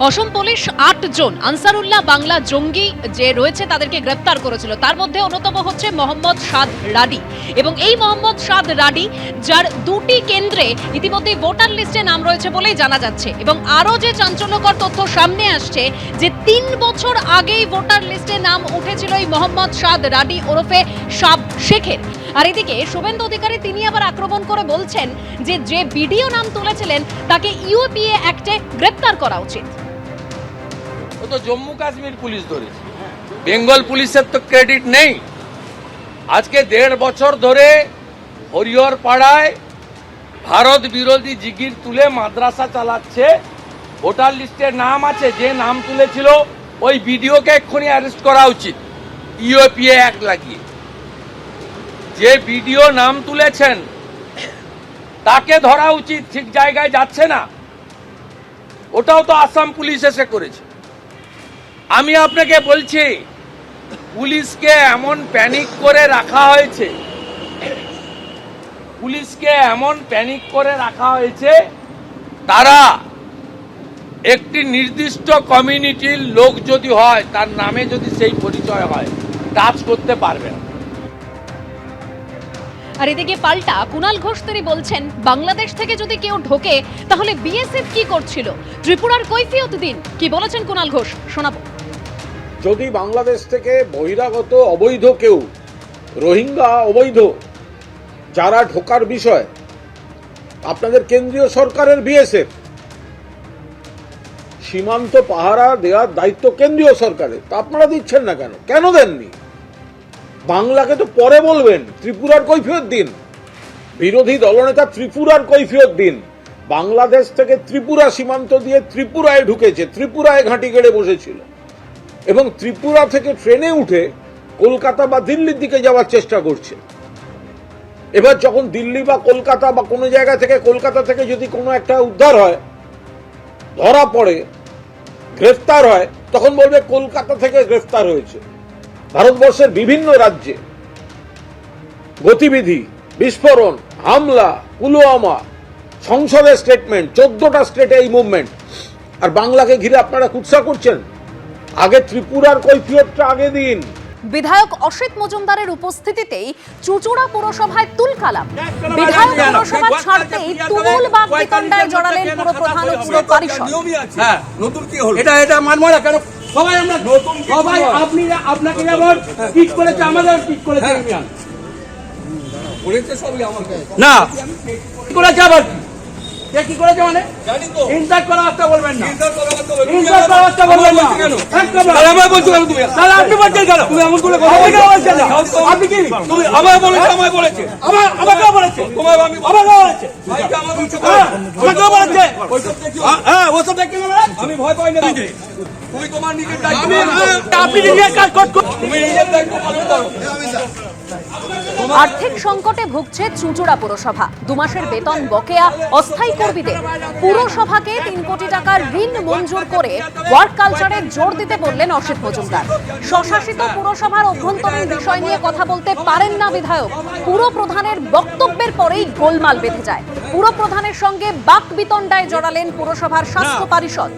অসম police ৮ জন আনসারুল্লাহ বাংলা জঙ্গি যে রয়েছে তাদেরকে গ্রেপ্তার করেছিল। তার মধ্যে অন্যতম হচ্ছে মোহাম্মদ সাদ রাডি, এবং এই মোহাম্মদ সাদ রাডি যার দুটি কেন্দ্রে ইতিমধ্যে ভোটার লিস্টে নাম রয়েছে বলেই জানা যাচ্ছে। এবং আরও যে চাঞ্চল্যকর তথ্য সামনে আসছে যে ৩ বছর আগেই ভোটার লিস্টে নাম উঠেছিল এই মোহাম্মদ সাদ রাডি ওরফে সাব শেখের। আর এদিকে শুভেন্দু অধিকারী তিনি আবার আক্রমণ করে বলছেন যে যে ভিডিও নাম তুলেছিলেন তাকে ইউএপিএ অ্যাক্টে গ্রেপ্তার করা উচিত। ও তো জম্মু কাশ্মীর পুলিশ ধরেছে, বেঙ্গল পুলিশের তো ক্রেডিট নেই। আজকে ১.৫ বছর ধরে হরিহর পাড়ায় ভারত বিরোধী জিগির তুলে মাদ্রাসা চালাচ্ছে। ভোটার লিস্টের নাম আছে, যে নাম তুলেছিল ওই ভিডিওকে এক্ষুনি অ্যারেস্ট করা উচিত ইউএপিএ অ্যাক্ট লাগিয়ে। যে ভিডিও নাম তুলেছেন তাকে ধরা উচিত, ঠিক জায়গায় যাচ্ছে না। ওটাও তো আসাম পুলিশ এসে করেছে। আমি আপনাকে বলছি, পুলিশকে এমন প্যানিক করে রাখা হয়েছে, পুলিশকে এমন প্যানিক করে রাখা হয়েছে, তারা একটি নির্দিষ্ট কমিউনিটির লোক যদি হয়, তার নামে যদি সেই পরিচয় হয়, কাজ করতে পারবে না। আর এদিকে পাল্টা কুণাল ঘোষ তিনি বলছেন বাংলাদেশ থেকে যদি কেউ ঢোকে তাহলে বিএসএফ কি করছিল, ত্রিপুরার কৈফিয়ত দিন। কি বলেছেন কুণাল ঘোষ শোনাবো। যদি বাংলাদেশ থেকে বহিরাগত অবৈধ কেউ, রোহিঙ্গা অবৈধ যারা ঢোকার বিষয়, আপনাদের কেন্দ্রীয় সরকারের বিএসএফ, সীমান্ত পাহারা দেওয়ার দায়িত্ব কেন্দ্রীয় সরকারের, তা আপনারা দিচ্ছেন না কেন? কেন দেননি? বাংলাকে তো পরে বলবেন, ত্রিপুরার কৈফিয়ত দিন। বিরোধী দলনেতা ত্রিপুরার কৈফিয়ত দিন। বাংলাদেশ থেকে ত্রিপুরা সীমান্ত দিয়ে ত্রিপুরায় ঢুকেছে, ত্রিপুরায় ঘাঁটি গেড়ে বসেছিল, এবং ত্রিপুরা থেকে ট্রেনে উঠে কলকাতা বা দিল্লির দিকে যাওয়ার চেষ্টা করছে। এবার যখন দিল্লি বা কলকাতা বা কোনো জায়গা থেকে, কলকাতা থেকে যদি কোনো একটা উদ্ধার হয়, ধরা পড়ে, গ্রেফতার হয়, তখন বলবে কলকাতা থেকে গ্রেফতার হয়েছে। ভারতবর্ষের বিভিন্ন রাজ্যে গতিবিধি, বিস্ফোরণ, হামলা, পুলওয়ামা, সংসদের স্টেটমেন্ট, 14টা স্টেটে এই মুভমেন্ট, আর বাংলাকে ঘিরে আপনারা কুৎসা করছেন। আগে ত্রিপুরার কৈফিয়তটা আগে দিন। বিধায়ক অসিত মজুমদারের উপস্থিতিতেই চুঁচুড়া পুরসভায় তুলকালাম। বিধায়ক পুরসভা ছাড়তেই তুমুল বাকবিতণ্ডায় জড়ালেন পুর প্রধান ও পুর পরিষদ। হ্যাঁ, নতুন কি হলো? এটা মানবো না কেন? সবাই আমরা নতুন, সবাই আপনি আপনাকে যেমন ঠিক করেছে, আমাদের ঠিক করেছে। করেছে সবই আমাকে না করেছে। আবার কি করেছে মানে জানি তো, ইনসার্ট করা আসতে বলবেন না, ইনসার্ট করা আসতে বলবেন না কেন? তাহলে আমি বলছি কেন? তুমি তাহলে আপনি বলছেন কেন? তুমি এমন করে কথা বলছেন না। আপনি কি তুমি আমায় বলেছে? আমায় বলেছে, আমাকে বলেছে, তোমায় আমি আমাকে বলেছে, ভাইকে আমাকে বলেছে। হ্যাঁ, ওসব দেখি না, আমি ভয় পাই না। তুমি তোমার নিজের দায়িত্ব, আপনি নিজের কাজ করো, তুমি নিজের দায়িত্ব পালন করো। আর্থিক সংকটে ভুগছে চুঁচুড়া পুরসভা। 2 মাসের বেতন বকেয়া অস্থায়ী কর্মীদের। পুরসভাকে 3 কোটি টাকার ঋণ মঞ্জুর করে ওয়ার্ক কালচারে জোর দিতে বললেন অসিত মজুমদার। স্বশাসিত পুরসভার অভ্যন্তরীণ বিষয় নিয়ে কথা বলতে পারেন না বিধায়ক। পুর প্রধানের বক্তব্যের পরেই গোলমাল বেঁধে যায়। পুর প্রধানের সঙ্গে বাকবিতণ্ডায় জড়ালেন পুরসভার স্বাস্থ্য পরিষদ।